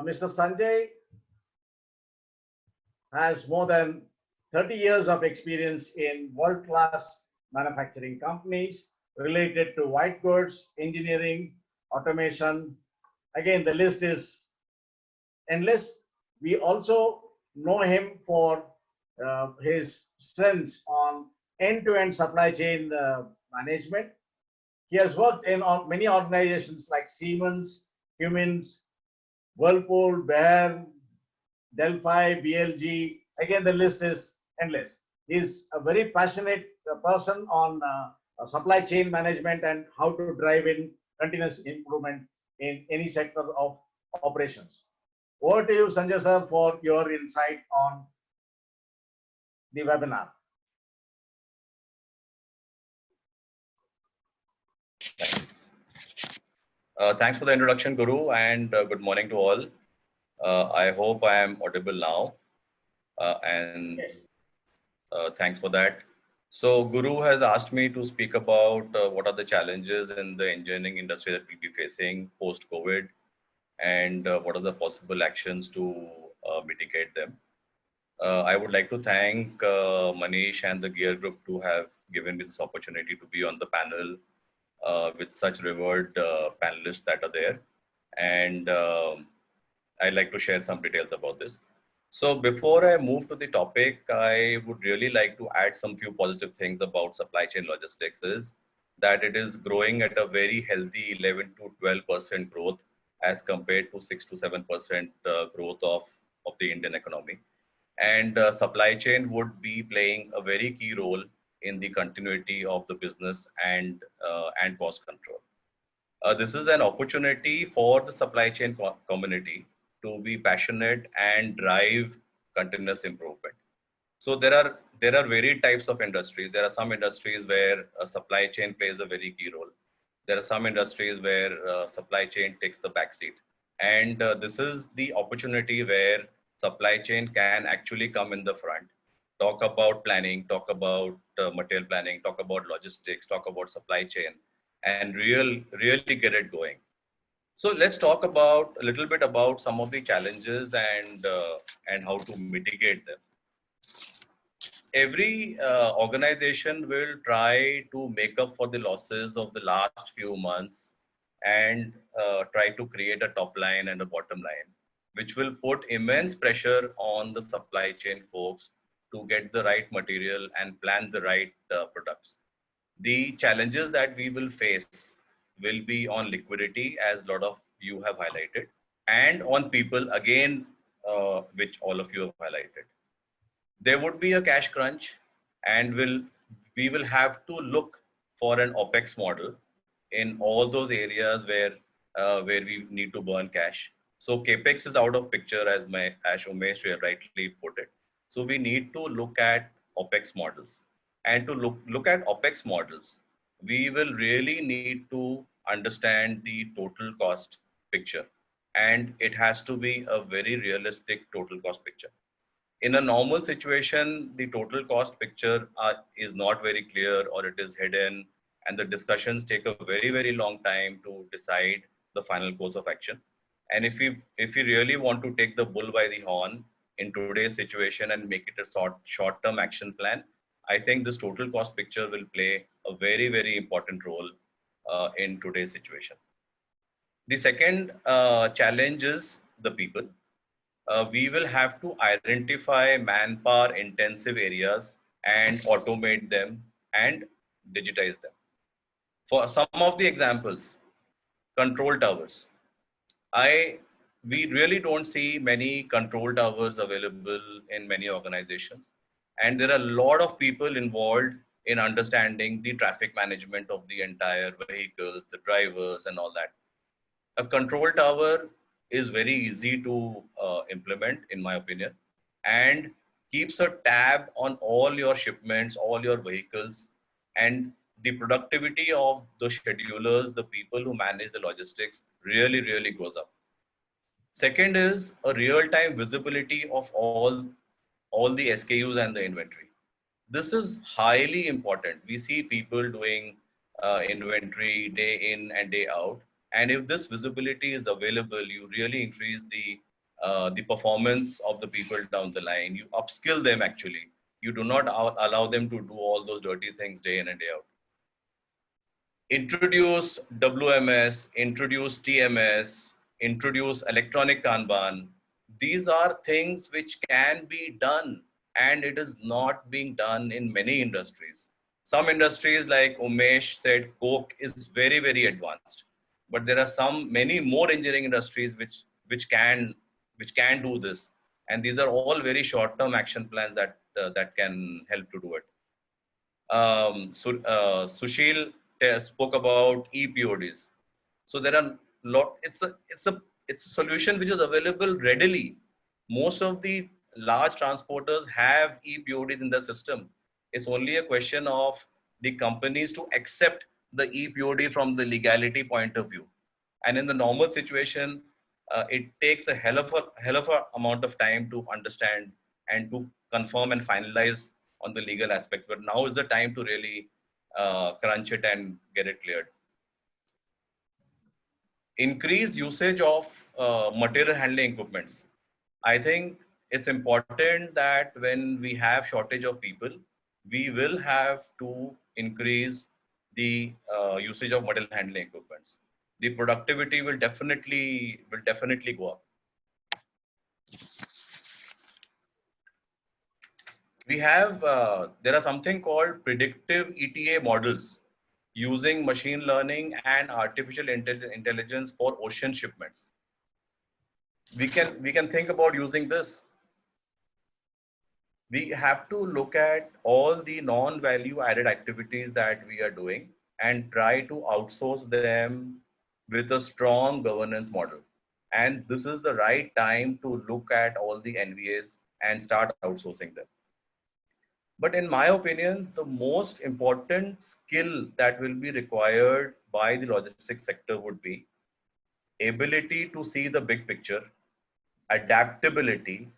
Mr. Sanjay has more than 30 years of experience in world-class manufacturing companies related to white goods, engineering, automation. Again, the list is endless. We also know him for his strengths on end-to-end supply chain management. He has worked in many organizations like Siemens, Cummins, Whirlpool, Bayer, Delphi, BLG. Again, the list is endless. He's a very passionate person on supply chain management and how to drive in continuous improvement in any sector of operations. Over to you, Sanjay sir, for your insight on the webinar. Thanks. Thanks for the introduction, Guru, and good morning to all. I hope I am audible now, and Yes. Thanks for that. So Guru has asked me to speak about what are the challenges in the engineering industry that we'll be facing post-COVID, and what are the possible actions to mitigate them. I would like to thank Manish and the Gear Group to have given me this opportunity to be on the panel with such revered panelists that are there. And I'd like to share some details about this. So before I move to the topic, I would really like to add some few positive things about supply chain logistics is that it is growing at a very healthy 11 to 12% growth as compared to 6 to 7% growth of the Indian economy. And supply chain would be playing a very key role in the continuity of the business and cost control. This is an opportunity for the supply chain community to be passionate and drive continuous improvement. So there are varied types of industries. There are some industries where supply chain plays a very key role. There are some industries where supply chain takes the backseat. And this is the opportunity where supply chain can actually come in the front, talk about planning, talk about material planning, talk about logistics, talk about supply chain, and really get it going. So let's talk about a little bit about some of the challenges and how to mitigate them. Every organization will try to make up for the losses of the last few months and try to create a top line and a bottom line, which will put immense pressure on the supply chain folks to get the right material and plan the right products. The challenges that we will face will be on liquidity, as a lot of you have highlighted, and on people, again, which all of you have highlighted. There would be a cash crunch, and we will have to look for an OPEX model in all those areas where we need to burn cash. So CAPEX is out of picture, as Umesh rightly put it. So we need to look at OPEX models. And to look at OPEX models, we will really need to understand the total cost picture. And it has to be a very realistic total cost picture. In a normal situation, the total cost picture is not very clear, or it is hidden, and the discussions take a very long time to decide the final course of action. And if we really want to take the bull by the horn in today's situation and make it a short-term action plan, I think this total cost picture will play a very important role in today's situation. The second challenge is the people. We will have to identify manpower intensive areas and automate them and digitize them. For some of the examples, control towers. We really don't see many control towers available in many organizations. And there are a lot of people involved in understanding the traffic management of the entire vehicles, the drivers and all that. A control tower is very easy to implement, in my opinion, and keeps a tab on all your shipments, all your vehicles, and the productivity of the schedulers, the people who manage the logistics, really goes up. Second is a real-time visibility of all the SKUs and the inventory. This is highly important. We see people doing inventory day in and day out. And if this visibility is available, you really increase the the performance of the people down the line. You upskill them actually. You do not allow them to do all those dirty things day in and day out. Introduce WMS, introduce TMS, introduce electronic Kanban. These are things which can be done, and it is not being done in many industries. Some industries, like Umesh said, Coke is very, very advanced, but there are many more engineering industries which can do this, and these are all very short-term action plans that can help to do it. Sushil spoke about EPODs. So there are lot. It's a solution which is available readily. Most of the large transporters have EPODs in the system. It's only a question of the companies to accept the EPOD from the legality point of view. And in the normal situation, it takes a hell of a amount of time to understand and to confirm and finalize on the legal aspect. But now is the time to really crunch it and get it cleared. Increase usage of material handling equipments. I think it's important that when we have shortage of people, we will have to increase the usage of material handling equipments. The productivity will definitely go up. There are something called predictive ETA models using machine learning and artificial intelligence for ocean shipments. We can think about using this. We have to look at all the non-value added activities that we are doing and try to outsource them with a strong governance model. And this is the right time to look at all the NVAs and start outsourcing them. But in my opinion, the most important skill that will be required by the logistics sector would be ability to see the big picture, adaptability,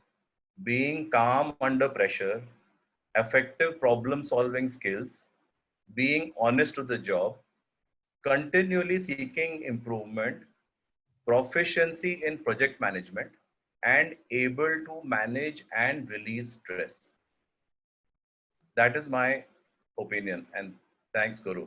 being calm under pressure, effective problem solving skills, being honest to the job, continually seeking improvement, proficiency in project management, and able to manage and release stress. That is my opinion. And thanks, Guru.